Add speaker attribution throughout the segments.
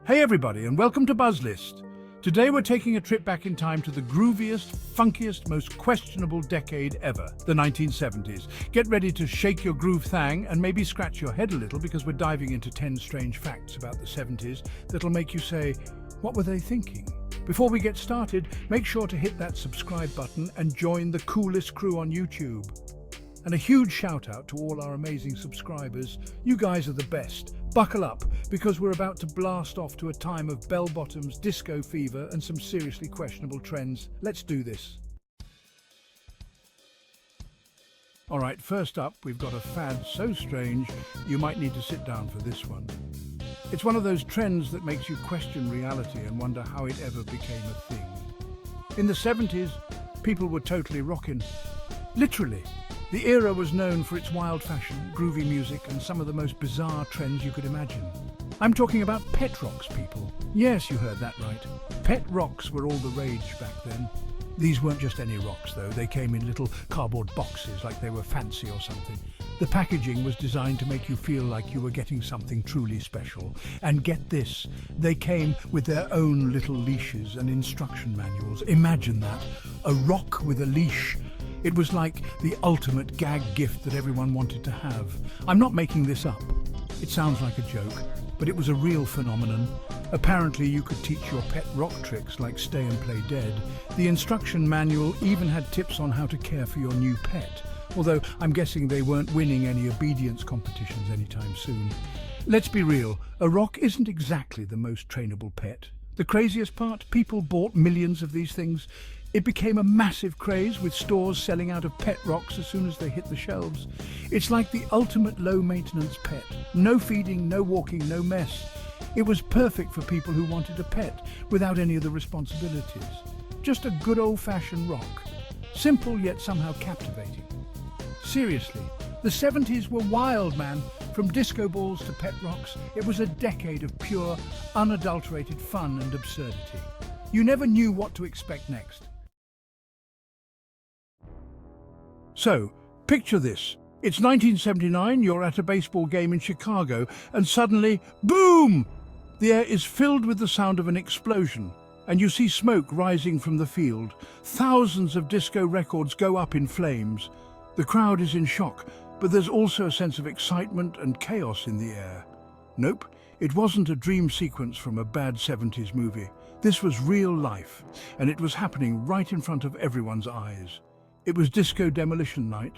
Speaker 1: Hey everybody, and welcome to BuzzList. Today we're taking a trip back in time to the grooviest, funkiest, most questionable decade ever, the 1970s. Get ready to shake your groove thang and maybe scratch your head a little because we're diving into 10 strange facts about the 70s that'll make you say, what were they thinking? Before we get started, make sure to hit that subscribe button and join the coolest crew on YouTube. And a huge shout out to all our amazing subscribers. You guys are the best. Buckle up, because we're about to blast off to a time of bell-bottoms, disco fever, and some seriously questionable trends. Let's do this. All right, first up, we've got a fad so strange, you might need to sit down for this one. It's one of those trends that makes you question reality and wonder how it ever became a thing. In the 70s, people were totally rockin'. Literally. The era was known for its wild fashion, groovy music, and some of the most bizarre trends you could imagine. I'm talking about pet rocks, people. Yes, you heard that right. Pet rocks were all the rage back then. These weren't just any rocks, though. They came in little cardboard boxes like they were fancy or something. The packaging was designed to make you feel like you were getting something truly special. And get this, they came with their own little leashes and instruction manuals. Imagine that, a rock with a leash. It was like the ultimate gag gift that everyone wanted to have. I'm not making this up. It sounds like a joke, but it was a real phenomenon. Apparently you could teach your pet rock tricks like stay and play dead. The instruction manual even had tips on how to care for your new pet, although I'm guessing they weren't winning any obedience competitions anytime soon. Let's be real, a rock isn't exactly the most trainable pet. The craziest part, people bought millions of these things. It became a massive craze, with stores selling out of pet rocks as soon as they hit the shelves. It's like the ultimate low-maintenance pet. No feeding, no walking, no mess. It was perfect for people who wanted a pet without any of the responsibilities. Just a good old-fashioned rock. Simple yet somehow captivating. Seriously, the 70s were wild, man. From disco balls to pet rocks, it was a decade of pure, unadulterated fun and absurdity. You never knew what to expect next. So, picture this. It's 1979, you're at a baseball game in Chicago, and suddenly, boom! The air is filled with the sound of an explosion, and you see smoke rising from the field. Thousands of disco records go up in flames. The crowd is in shock, but there's also a sense of excitement and chaos in the air. Nope, it wasn't a dream sequence from a bad 70s movie. This was real life, and it was happening right in front of everyone's eyes. It was Disco Demolition Night,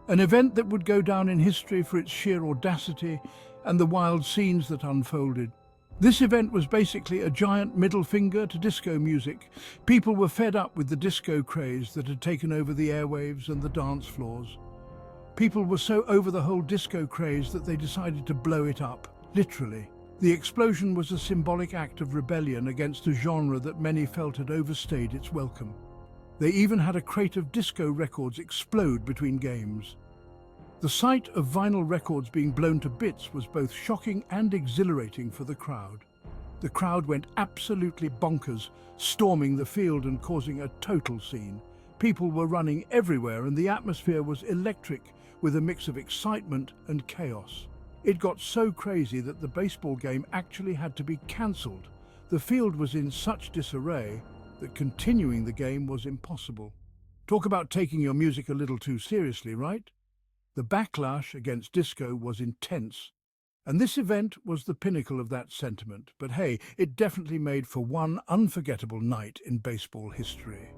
Speaker 1: an event that would go down in history for its sheer audacity and the wild scenes that unfolded. This event was basically a giant middle finger to disco music. People were fed up with the disco craze that had taken over the airwaves and the dance floors. People were so over the whole disco craze that they decided to blow it up, literally. The explosion was a symbolic act of rebellion against a genre that many felt had overstayed its welcome. They even had a crate of disco records explode between games. The sight of vinyl records being blown to bits was both shocking and exhilarating for the crowd. The crowd went absolutely bonkers, storming the field and causing a total scene. People were running everywhere and the atmosphere was electric, with a mix of excitement and chaos. It got so crazy that the baseball game actually had to be cancelled. The field was in such disarray that continuing the game was impossible. Talk about taking your music a little too seriously, right? The backlash against disco was intense, and this event was the pinnacle of that sentiment. But hey, it definitely made for one unforgettable night in baseball history.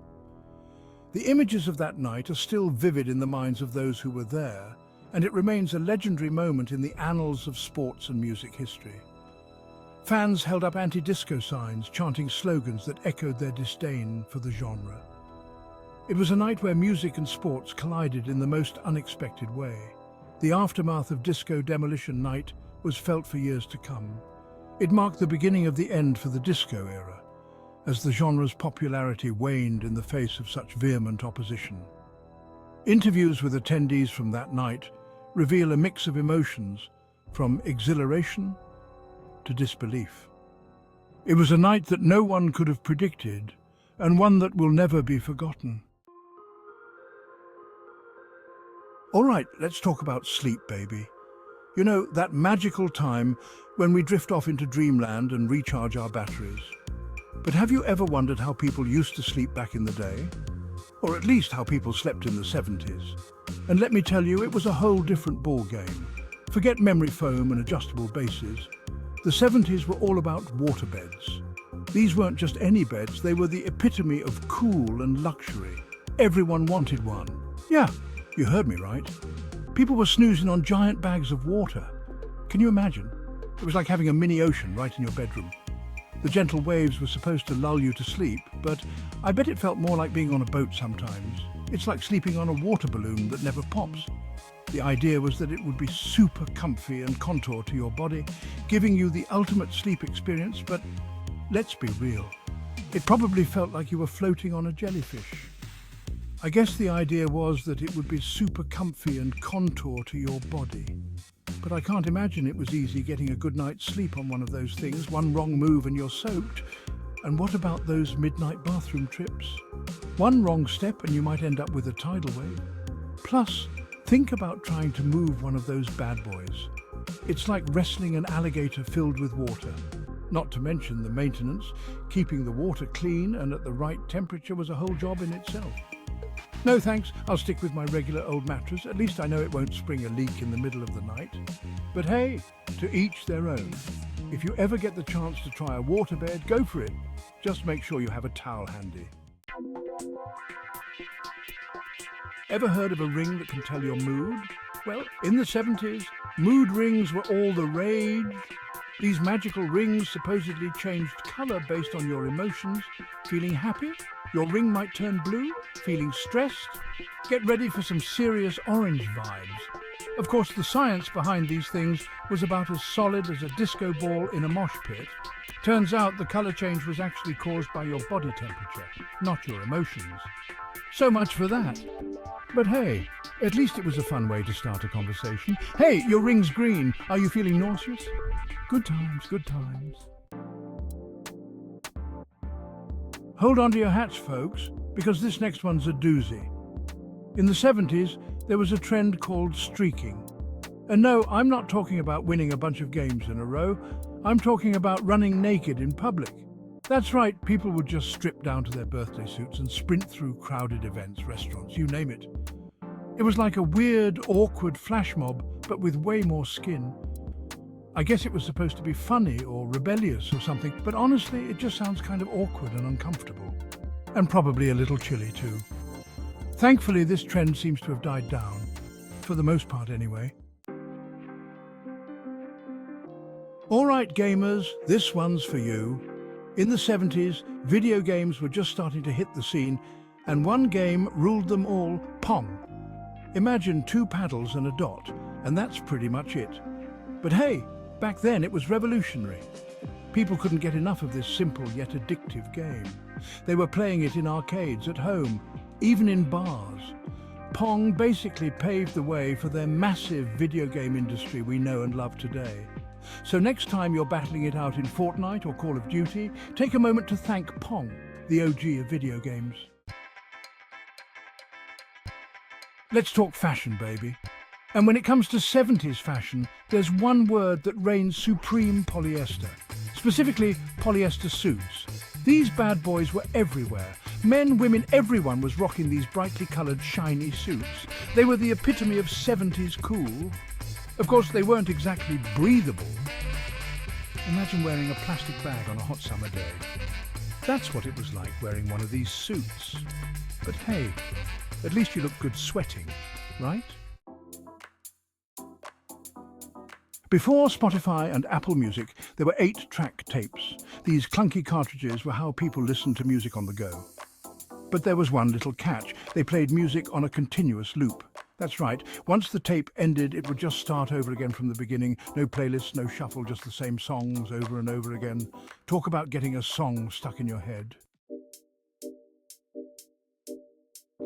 Speaker 1: The images of that night are still vivid in the minds of those who were there, and it remains a legendary moment in the annals of sports and music history. Fans held up anti-disco signs, chanting slogans that echoed their disdain for the genre. It was a night where music and sports collided in the most unexpected way. The aftermath of Disco Demolition Night was felt for years to come. It marked the beginning of the end for the disco era, as the genre's popularity waned in the face of such vehement opposition. Interviews with attendees from that night reveal a mix of emotions, from exhilaration to disbelief. It was a night that no one could have predicted, and one that will never be forgotten. All right, let's talk about sleep, baby. You know, that magical time when we drift off into dreamland and recharge our batteries. But have you ever wondered how people used to sleep back in the day? Or at least how people slept in the 70s? And let me tell you, it was a whole different ball game. Forget memory foam and adjustable bases. The 70s were all about waterbeds. These weren't just any beds, they were the epitome of cool and luxury. Everyone wanted one. Yeah, you heard me right. People were snoozing on giant bags of water. Can you imagine? It was like having a mini ocean right in your bedroom. The gentle waves were supposed to lull you to sleep, but I bet it felt more like being on a boat sometimes. It's like sleeping on a water balloon that never pops. The idea was that it would be super comfy and contour to your body, giving you the ultimate sleep experience, but let's be real. It probably felt like you were floating on a jellyfish. I guess the idea was that it would be super comfy and contour to your body. But I can't imagine it was easy getting a good night's sleep on one of those things. One wrong move and you're soaked. And what about those midnight bathroom trips? One wrong step and you might end up with a tidal wave. Plus, think about trying to move one of those bad boys. It's like wrestling an alligator filled with water. Not to mention the maintenance. Keeping the water clean and at the right temperature was a whole job in itself. No thanks, I'll stick with my regular old mattress. At least I know it won't spring a leak in the middle of the night. But hey, to each their own. If you ever get the chance to try a waterbed, go for it. Just make sure you have a towel handy. Ever heard of a ring that can tell your mood? Well, in the 70s, mood rings were all the rage. These magical rings supposedly changed colour based on your emotions. Feeling happy? Your ring might turn blue. Feeling stressed? Get ready for some serious orange vibes. Of course, the science behind these things was about as solid as a disco ball in a mosh pit. Turns out the colour change was actually caused by your body temperature, not your emotions. So much for that. But hey, at least it was a fun way to start a conversation. Hey, your ring's green. Are you feeling nauseous? Good times, good times. Hold on to your hats, folks, because this next one's a doozy. In the 70s, there was a trend called streaking. And no, I'm not talking about winning a bunch of games in a row. I'm talking about running naked in public. That's right, people would just strip down to their birthday suits and sprint through crowded events, restaurants, you name it. It was like a weird, awkward flash mob, but with way more skin. I guess it was supposed to be funny or rebellious or something, but honestly, it just sounds kind of awkward and uncomfortable. And probably a little chilly too. Thankfully, this trend seems to have died down. For the most part, anyway. All right, gamers, this one's for you. In the 70s, video games were just starting to hit the scene, and one game ruled them all: Pong. Imagine 2 paddles and a dot, and that's pretty much it. But hey, back then it was revolutionary. People couldn't get enough of this simple yet addictive game. They were playing it in arcades, at home, even in bars. Pong basically paved the way for their massive video game industry we know and love today. So next time you're battling it out in Fortnite or Call of Duty, take a moment to thank Pong, the OG of video games. Let's talk fashion, baby. And when it comes to 70s fashion, there's one word that reigns supreme: polyester. Specifically, polyester suits. These bad boys were everywhere. Men, women, everyone was rocking these brightly coloured, shiny suits. They were the epitome of 70s cool. Of course, they weren't exactly breathable. Imagine wearing a plastic bag on a hot summer day. That's what it was like wearing one of these suits. But hey, at least you look good sweating, right? Before Spotify and Apple Music, there were 8-track tapes. These clunky cartridges were how people listened to music on the go. But there was one little catch. They played music on a continuous loop. That's right, once the tape ended, it would just start over again from the beginning. No playlists, no shuffle, just the same songs over and over again. Talk about getting a song stuck in your head.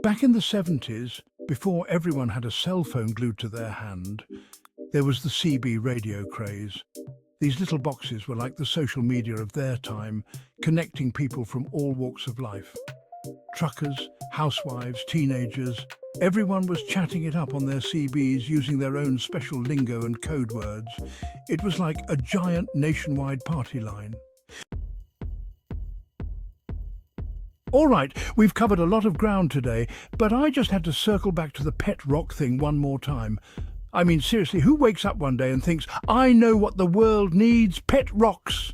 Speaker 1: Back in the 70s, before everyone had a cell phone glued to their hand, there was the CB radio craze. These little boxes were like the social media of their time, connecting people from all walks of life. Truckers, housewives, teenagers, everyone was chatting it up on their CBs using their own special lingo and code words. It was like a giant nationwide party line. All right, we've covered a lot of ground today, but I just had to circle back to the pet rock thing one more time. I mean, seriously, who wakes up one day and thinks, I know what the world needs, pet rocks?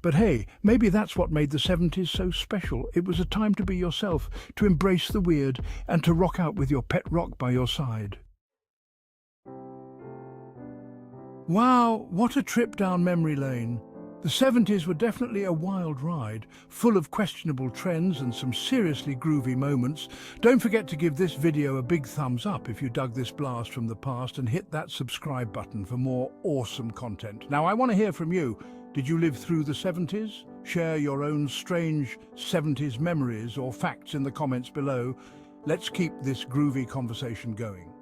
Speaker 1: But hey, maybe that's what made the 70s so special. It was a time to be yourself, to embrace the weird, and to rock out with your pet rock by your side. Wow, what a trip down memory lane. The 70s were definitely a wild ride, full of questionable trends and some seriously groovy moments. Don't forget to give this video a big thumbs up if you dug this blast from the past, and hit that subscribe button for more awesome content. Now, I want to hear from you. Did you live through the 70s? Share your own strange 70s memories or facts in the comments below. Let's keep this groovy conversation going.